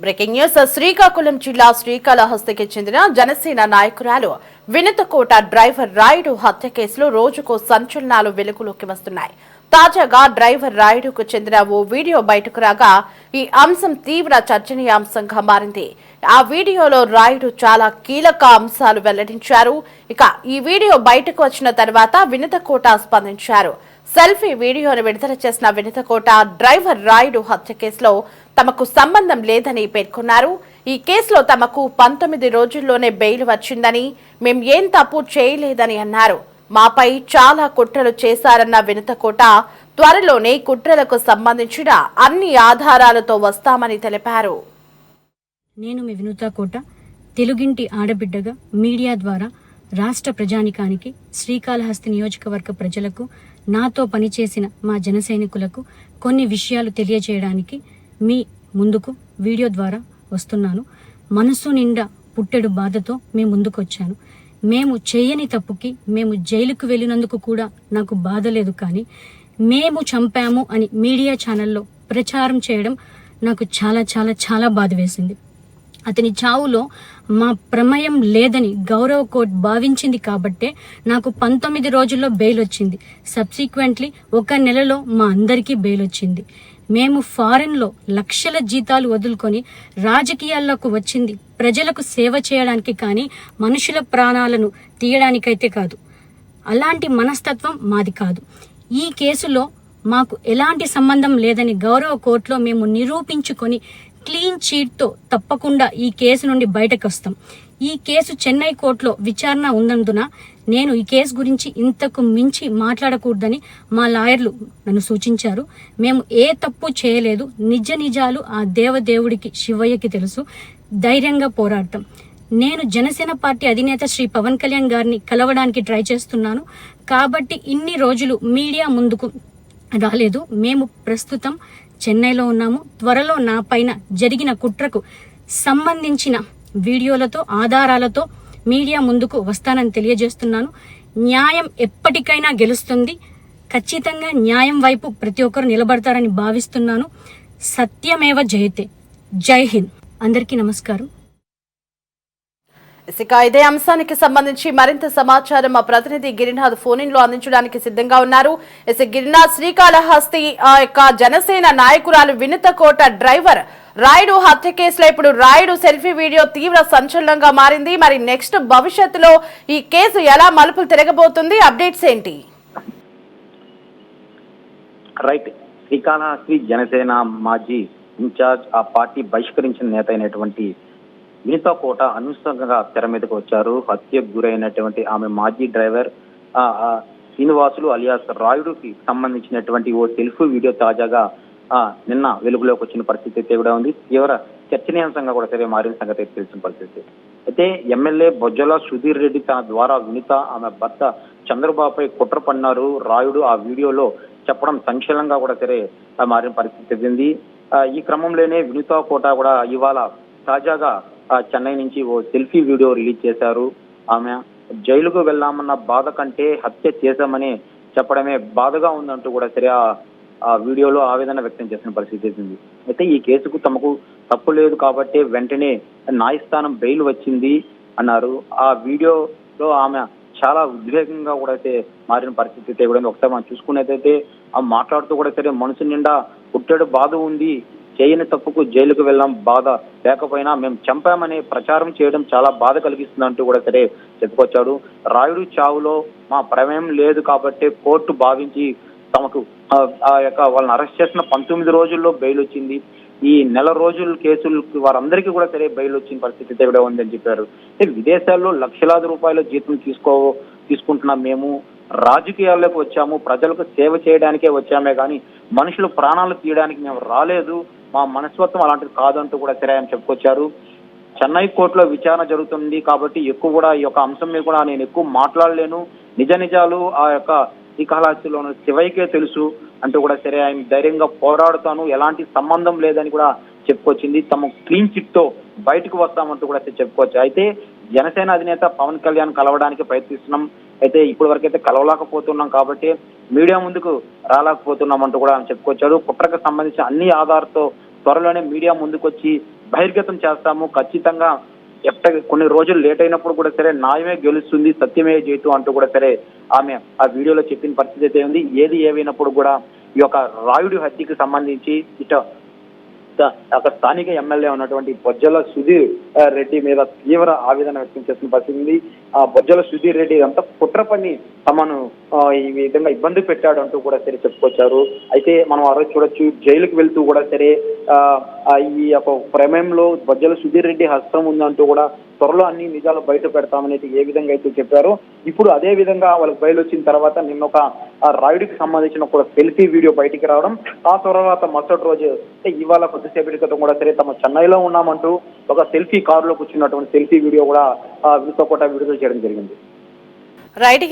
Breaking news. Srikakulam జిల్లా శ్రీకాళహస్తికి చెందిన జనసేన నాయకురాలు వినుతకోట డ్రైవర్ రాయుడు హత్య కేసులో రోజుకు సంచలనాలు వెలుగులోకి వస్తున్నాయి. తాజాగా డ్రైవర్ రాయుడుకు చెందిన ఓ వీడియో బయటకు రాగా ఈ అంశం తీవ్ర చర్చనీయాంశంగా మారింది. ఆ వీడియోలో రాయుడు చాలా కీలక అంశాలు వెల్లడించారు. ఇక ఈ వీడియో బయటకు వచ్చిన తర్వాత వినుతకోట స్పందించారు. సెల్ఫీ వీడియోను విడుదల చేసిన వినుతకోట డ్రైవర్ రాయుడు హత్య కేసులో తమకు సంబంధం లేదని పేర్కొన్నారు. ఈ కేసులో తమకు 19 రోజుల్లోనే బెయిల్ వచ్చిందని, మేం ఏం తప్పు చేయలేదని అన్నారు. మాపై చాలా కుట్రలు చేశారన్న వినుతకోట త్వరలోనే కుట్రలకు సంబంధించిన అన్ని ఆధారాలతో వస్తామని తెలిపారు. నేను మీ వినుతకోట, తెలుగింటి ఆడబిడ్డగా మీడియా ద్వారా రాష్ట్ర ప్రజానికానికి, శ్రీకాళహస్తి నియోజకవర్గ ప్రజలకు, నాతో పనిచేసిన మా జన సైనికులకు కొన్ని విషయాలు తెలియజేయడానికి మీ ముందుకు వీడియో ద్వారా వస్తున్నాను. మనసు నిండా పుట్టెడు బాధతో మీ ముందుకు వచ్చాను. మేము చేయని తప్పుకి మేము జైలుకు వెళ్ళినందుకు కూడా నాకు బాధ లేదు, కానీ మేము చంపాము అని మీడియా ఛానల్లో ప్రచారం చేయడం నాకు చాలా చాలా చాలా బాధ వేసింది. అతని చావులో మా ప్రమేయం లేదని గౌరవ కోర్టు భావించింది కాబట్టే నాకు 19 రోజుల్లో బెయిల్ వచ్చింది. సబ్సిక్వెంట్లీ 1 నెలలో మా అందరికీ బెయిల్ వచ్చింది. మేము ఫారెన్లో లక్షల జీతాలు వదులుకొని రాజకీయాల్లోకి వచ్చింది ప్రజలకు సేవ చేయడానికి, కానీ మనుషుల ప్రాణాలను తీయడానికైతే కాదు. అలాంటి మనస్తత్వం మాది కాదు. ఈ కేసులో మాకు ఎలాంటి సంబంధం లేదని గౌరవ కోర్టులో మేము నిరూపించుకొని క్లీన్ చీట్తో తప్పకుండా ఈ కేసు నుండి బయటకు వస్తాం. ఈ కేసు చెన్నై కోర్టులో విచారణ ఉన్నందున నేను ఈ కేసు గురించి ఇంతకు మించి మాట్లాడకూడదని మా లాయర్లు నన్ను సూచించారు. మేము ఏ తప్పు చేయలేదు. నిజాలు ఆ దేవదేవుడికి, శివయ్యకి తెలుసు. ధైర్యంగా పోరాడతాం. నేను జనసేన పార్టీ అధినేత శ్రీ పవన్ కళ్యాణ్ గారిని కలవడానికి ట్రై చేస్తున్నాను కాబట్టి ఇన్ని రోజులు మీడియా ముందుకు రాలేదు. మేము ప్రస్తుతం చెన్నైలో ఉన్నాము. త్వరలో నా పైన జరిగిన కుట్రకు సంబంధించిన వీడియోలతో, ఆధారాలతో మీడియా ముందుకు వస్తానని తెలియజేస్తున్నాను. న్యాయం ఎప్పటికైనా గెలుస్తుంది. ఖచ్చితంగా న్యాయం వైపు ప్రతి ఒక్కరు నిలబడతారని భావిస్తున్నాను. సత్యమేవ జయతే. జై హింద్. అందరికీ నమస్కారం. ఇక ఇదే అంశానికి సంబంధించి మరింత సమాచారం మా ప్రతినిధి గిరినాథ్ ఫోన్ లో అందించడానికి సిద్ధంగా ఉన్నారు. గిరినాథ్, శ్రీకాళహస్తి యొక్క జనసేన నాయకురాలు వినుతకోట డ్రైవర్ రాయుడు హత్య కేసులో ఇప్పుడు రాయుడు సెల్ఫీ వీడియో తీవ్ర సంచలనంగా మారింది. మరి నెక్స్ట్ భవిష్యత్తులో ఈ కేసు ఎలా మలుపులు తిరగబోతుంది? అప్డేట్స్ ఏంటి? రైట్, శ్రీకాళహస్తి జనసేన మాజీ ఇన్ఛార్జ్, ఆ పార్టీ బహిష్కరించిన నేత అయినటువంటి వినుతకోట అనూహ్యంగా తెర మీదకు వచ్చారు. హత్యకు గురైనటువంటి ఆమె మాజీ డ్రైవర్ శ్రీనివాసులు అలియాస్ రాయుడుకి సంబంధించినటువంటి ఓ సెల్ఫీ వీడియో తాజాగా నిన్న వెలుగులోకి వచ్చిన పరిస్థితి అయితే కూడా ఉంది. తీవ్ర చర్చనీయాంశంగా కూడా సరే మారిన సంగతి తెలిసిన పరిస్థితి. అయితే ఎమ్మెల్యే బొజ్జల సుధీర్ రెడ్డి తన ద్వారా వినుత, ఆమె భర్త చంద్రబాబుపై కుట్ర పన్నారు రాయుడు ఆ వీడియోలో చెప్పడం సంచలనంగా కూడా సరే మారిన పరిస్థితి ఉంది. ఈ క్రమంలోనే వినుతకోట కూడా ఇవాళ తాజాగా చెన్నై నుంచి ఓ సెల్ఫీ వీడియో రిలీజ్ చేశారు. ఆమె జైలుకు వెళ్లామన్న బాధ కంటే హత్య చేశామని చెప్పడమే బాధగా ఉందంటూ కూడా సరే ఆ వీడియోలో ఆవేదన వ్యక్తం చేసిన పరిస్థితి ఉంది. అయితే ఈ కేసుకు తమకు తప్పు లేదు కాబట్టి వెంటనే న్యాయస్థానం బెయిల్ వచ్చింది అన్నారు. ఆ వీడియోలో ఆమె చాలా ఉద్వేగంగా కూడా అయితే మారిన పరిస్థితి అయితే కూడా ఒకసారి మనం చూసుకునేదైతే ఆమె మాట్లాడుతూ కూడా సరే మనసు నిండా పుట్టెడు బాధ ఉంది, చేయని తప్పుకు జైలుకు వెళ్ళాం, బాధ లేకపోయినా మేము చంపామని ప్రచారం చేయడం చాలా బాధ కలిగిస్తుంది అంటూ కూడా సరే చెప్పుకొచ్చాడు. రాయుడు చావులో మా ప్రమేయం లేదు కాబట్టి కోర్టు భావించి తమకు వాళ్ళని అరెస్ట్ చేసిన 19 రోజుల్లో బెయిల్ వచ్చింది. ఈ నెల రోజుల కేసులకు వారందరికీ కూడా సరే బెయిల్ వచ్చిన పరిస్థితి కూడా ఉందని చెప్పారు. విదేశాల్లో లక్షలాది రూపాయల జీతం తీసుకుంటున్నాం, మేము రాజకీయాల్లోకి వచ్చాము, ప్రజలకు సేవ చేయడానికే వచ్చామే కానీ మనుషులు ప్రాణాలు తీయడానికి మేము రాలేదు, మా మనస్తత్వం అలాంటిది కాదంటూ కూడా సరే ఆయన చెప్పుకొచ్చారు. చెన్నై కోర్టులో విచారణ జరుగుతుంది కాబట్టి ఎక్కువ కూడా ఈ యొక్క అంశం మీద కూడా నేను ఎక్కువ మాట్లాడలేను, నిజాలు ఆ యొక్క శ్రీకాళహస్తిలో శివయ్యకే తెలుసు అంటూ కూడా సరే ఆయన ధైర్యంగా పోరాడుతాను, ఎలాంటి సంబంధం లేదని కూడా చెప్పుకొచ్చింది. తమ క్లీన్ చిట్ తో బయటకు వస్తామంటూ కూడా చెప్పుకోవచ్చు. అయితే జనసేన అధినేత పవన్ కళ్యాణ్ కలవడానికి ప్రయత్నిస్తున్నాం, అయితే ఇప్పటి వరకు అయితే కలవలేకపోతున్నాం కాబట్టి మీడియా ముందుకు రాలేకపోతున్నామంటూ కూడా ఆయన చెప్పుకొచ్చాడు. కుట్రకు సంబంధించిన అన్ని ఆధారాలతో త్వరలోనే మీడియా ముందుకొచ్చి బహిర్గతం చేస్తాము, ఖచ్చితంగా కొన్ని రోజులు లేట్ అయినప్పుడు కూడా సరే న్యాయమే గెలుస్తుంది, సత్యమే జైతు అంటూ కూడా సరే ఆమె ఆ వీడియోలో చెప్పిన పరిస్థితి అయితే ఉంది. ఏది ఏమైనప్పుడు కూడా ఈ యొక్క రాయుడి హత్యకి సంబంధించి అక్కడ స్థానిక ఎమ్మెల్యే ఉన్నటువంటి బొజ్జల సుధీర్ రెడ్డి మీద తీవ్ర ఆవేదన వ్యక్తం చేస్తున్న పరిస్థితి ఉంది. ఆ బొజ్జల సుధీర్ రెడ్డి అంతా కుట్ర పని తమను ఈ విధంగా ఇబ్బంది పెట్టాడు అంటూ కూడా సరే చెప్పుకొచ్చారు. అయితే మనం ఆ రోజు చూడొచ్చు, జైలుకి వెళ్తూ కూడా సరే ఈ యొక్క ప్రమేయంలో బొజ్జల సుధీర్ రెడ్డి హస్తం ఉందంటూ కూడా త్వరలో అన్ని నిజాలు బయట పెడతామనేది ఏ విధంగా అయితే చెప్పారో, ఇప్పుడు అదే విధంగా వాళ్ళకి బయలు వచ్చిన తర్వాత నిన్న ఒక రాయుడికి సంబంధించిన ఒక సెల్ఫీ వీడియో బయటికి రావడం, ఆ తర్వాత మరుసటి రోజు ఇవాళ కొద్దిసేపటి క్రితం కూడా సరే తమ చెన్నైలో ఉన్నామంటూ ఒక సెల్ఫీ కారులో కూర్చున్నటువంటి సెల్ఫీ వీడియో కూడా వినుత కోట విడుదల చేయడం జరిగింది. రైట్.